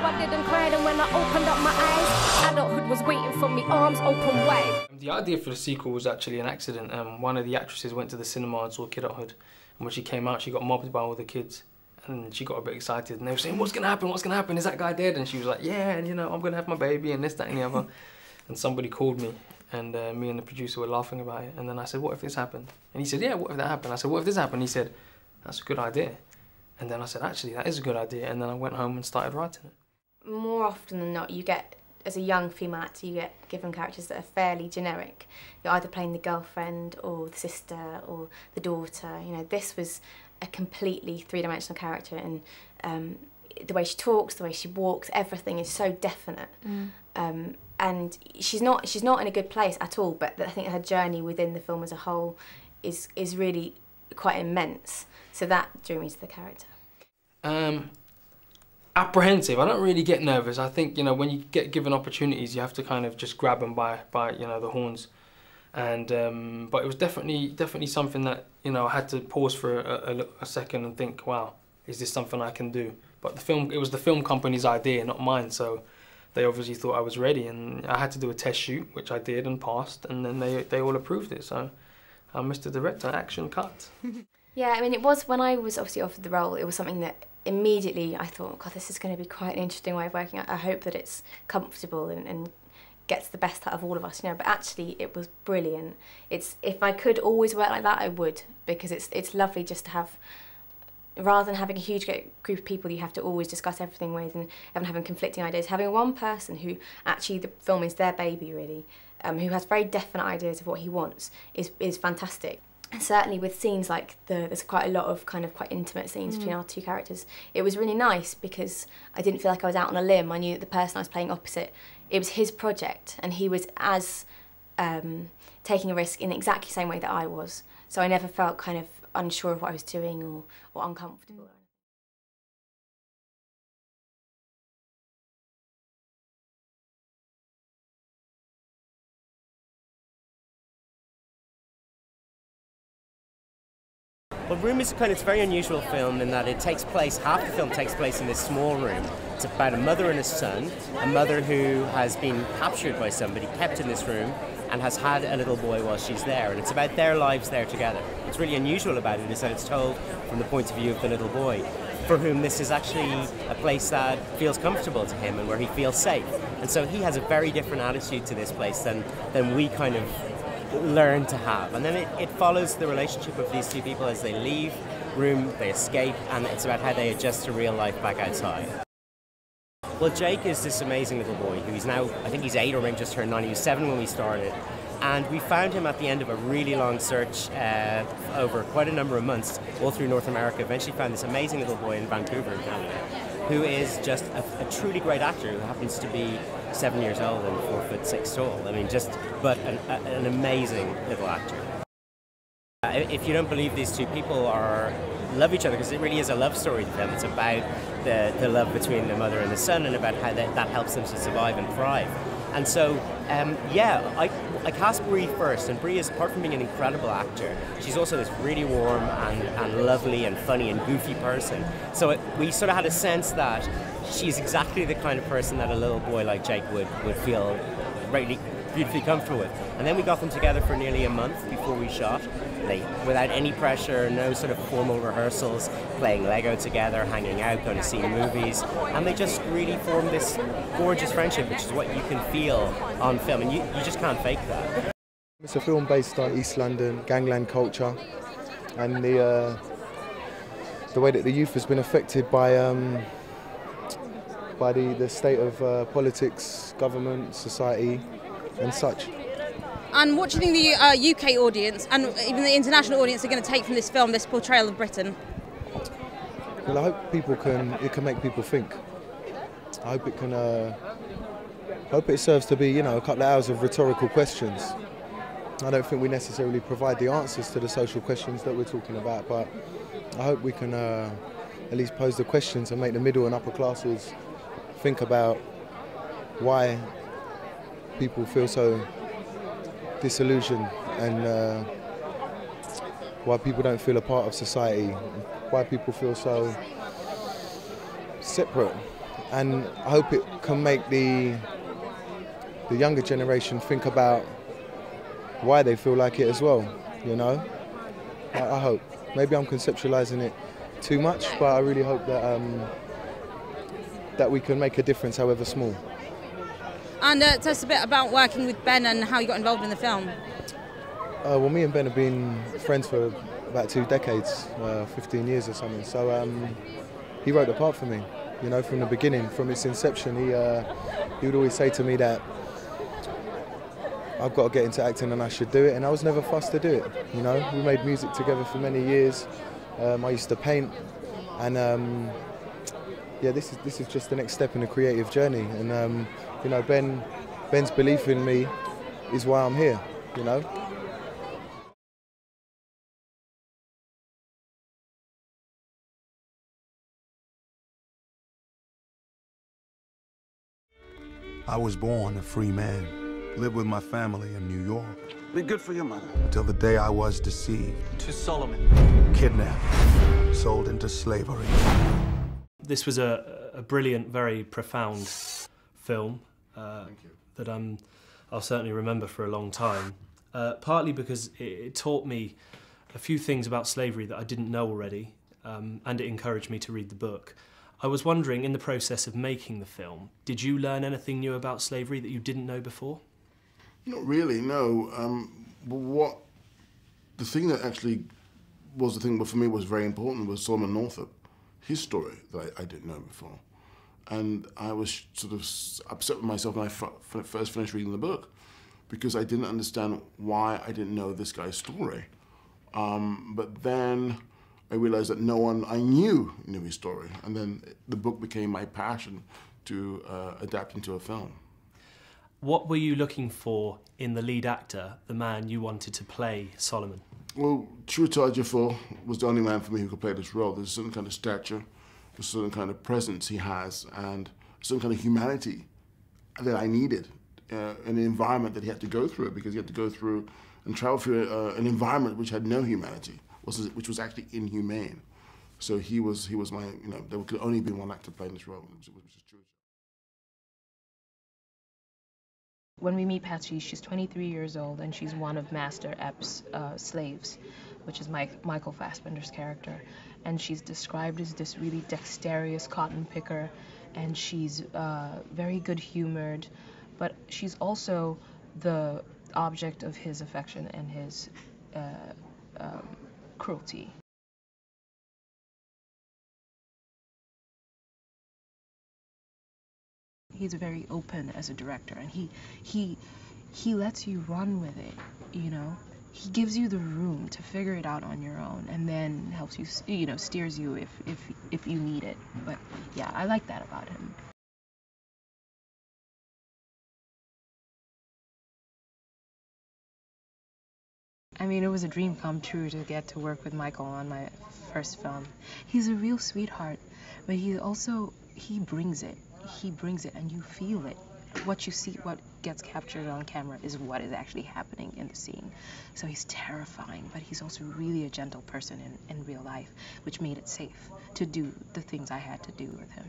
I didn't cry, and when I opened up my eyes, adulthood was waiting for me, arms open wide. The idea for the sequel was actually an accident. One of the actresses went to the cinema and saw Kidulthood, and when she came out, she got mobbed by all the kids, and she got a bit excited, and they were saying, "What's gonna happen? What's gonna happen? Is that guy dead?" And she was like, "Yeah, and you know, I'm gonna have my baby, and this, that, and the other." And somebody called me, and me and the producer were laughing about it. And then I said, "What if this happened?" And he said, "Yeah, what if that happened?" I said, "What if this happened?" He said, "That's a good idea." And then I said, "Actually, that is a good idea." And then I went home and started writing it. More often than not, you get, as a young female actor, you get given characters that are fairly generic. You're either playing the girlfriend or the sister or the daughter. You know, this was a completely three-dimensional character, and the way she talks, the way she walks, everything is so definite. And she's not in a good place at all, but I think her journey within the film as a whole is really quite immense. So that drew me to the character. Apprehensive. I don't really get nervous. I think, you know, when you get given opportunities, you have to kind of just grab them by you know, the horns. And but it was definitely something that, you know, I had to pause for a second and think, wow, is this something I can do? But it was the film company's idea, not mine. So they obviously thought I was ready, and I had to do a test shoot, which I did and passed, and then they all approved it. So Mr. Director, action cut. Yeah, I mean, it was, when I was obviously offered the role, it was something that immediately I thought, God, this is going to be quite an interesting way of working. I hope that it's comfortable and gets the best out of all of us, you know. But actually, it was brilliant. If I could always work like that, I would, because it's lovely just to have, rather than having a huge group of people you have to always discuss everything with and having conflicting ideas, having one person who actually the film is their baby, really, who has very definite ideas of what he wants, is fantastic. And certainly with scenes like there's quite a lot of kind of quite intimate scenes between our two characters. It was really nice because I didn't feel like I was out on a limb. I knew that the person I was playing opposite, it was his project, and he was as taking a risk in exactly the same way that I was. So I never felt kind of unsure of what I was doing or uncomfortable. Well, Room is it's a very unusual film in that it takes place, half the film takes place in this small room. It's about a mother and a son, a mother who has been captured by somebody, kept in this room, and has had a little boy while she's there, and it's about their lives there together. What's really unusual about it is that it's told from the point of view of the little boy, for whom this is actually a place that feels comfortable to him and where he feels safe. And so he has a very different attitude to this place than we kind of learn to have. And then it follows the relationship of these two people as they leave Room, they escape, and it's about how they adjust to real life back outside. Well, Jake is this amazing little boy who he's now, I think he's 8 or maybe just turned 9. He was 7 when we started. And we found him at the end of a really long search over quite a number of months, all through North America. Eventually found this amazing little boy in Vancouver, in Canada, who is just a truly great actor who happens to be 7 years old and 4'6" tall. I mean, but an amazing little actor. If you don't believe these two people love each other, because it really is a love story to them. It's about the love between the mother and the son, and about how that helps them to survive and thrive. And so, yeah, I cast Brie first, and Brie is, apart from being an incredible actor, she's also this really warm and lovely and funny and goofy person. So we sort of had a sense that she's exactly the kind of person that a little boy like Jake would feel really beautifully comfortable with. And then we got them together for nearly a month before we shot, without any pressure, no sort of formal rehearsals, playing Lego together, hanging out, going to see movies, and they just really formed this gorgeous friendship, which is what you can feel on film, and you just can't fake that. It's a film based on East London gangland culture, and the way that the youth has been affected by the state of politics, government, society, and such. And what do you think the UK audience and even the international audience are going to take from this film, this portrayal of Britain? Well, I hope it can make people think. I hope it can. Hope it serves to be, you know, a couple of hours of rhetorical questions. I don't think we necessarily provide the answers to the social questions that we're talking about, but I hope we can at least pose the questions and make the middle and upper classes think about why people feel so disillusioned, and why people don't feel a part of society, why people feel so separate and I hope it can make the younger generation think about why they feel like it as well, you know? I hope. Maybe I'm conceptualizing it too much, but I really hope that that we can make a difference, however small. And tell us a bit about working with Ben and how you got involved in the film. Well, me and Ben have been friends for about 2 decades, 15 years or something. So he wrote the part for me, you know, from the beginning, from its inception. He would always say to me that I've got to get into acting and I should do it, and I was never fussed to do it. You know, we made music together for many years. I used to paint, and yeah, this is just the next step in a creative journey. And you know, Ben's belief in me is why I'm here. You know. I was born a free man, lived with my family in New York. Be good for your mother. Until the day I was deceived. To Solomon. Kidnapped, sold into slavery. This was a brilliant, very profound film that I'll certainly remember for a long time. Partly because it taught me a few things about slavery that I didn't know already, and it encouraged me to read the book. I was wondering, in the process of making the film, did you learn anything new about slavery that you didn't know before? Not really, no. But the thing that actually was the thing that for me was very important was Solomon Northup, his story that I didn't know before. And I was sort of upset with myself when I first finished reading the book, because I didn't understand why I didn't know this guy's story. But then I realized that no one I knew his story, and then the book became my passion to adapt into a film. What were you looking for in the lead actor, the man you wanted to play Solomon? Well, Chiwetel Ejiofor was the only man for me who could play this role. There's a certain kind of stature, a certain kind of presence he has, and a certain kind of humanity that I needed in the environment that he had to go through, because he had to go through and travel through an environment which had no humanity, which was actually inhumane. So he was my, you know, there could only be one actor playing this role, which was Chiwetel. When we meet Patsy, she's 23 years old, and she's one of Master Epps' slaves, which is Michael Fassbender's character. And she's described as this really dexterous cotton picker, and she's very good-humored, but she's also the object of his affection and his cruelty. He's very open as a director, and he lets you run with it, you know. He gives you the room to figure it out on your own, and then helps you, you know, steers you if you need it. But yeah, I like that about him. I mean, it was a dream come true to get to work with Michael on my first film. He's a real sweetheart, but he brings it. He brings it, and you feel it. What you see, what gets captured on camera is what is actually happening in the scene. So he's terrifying, but he's also really a gentle person in real life, which made it safe to do the things I had to do with him.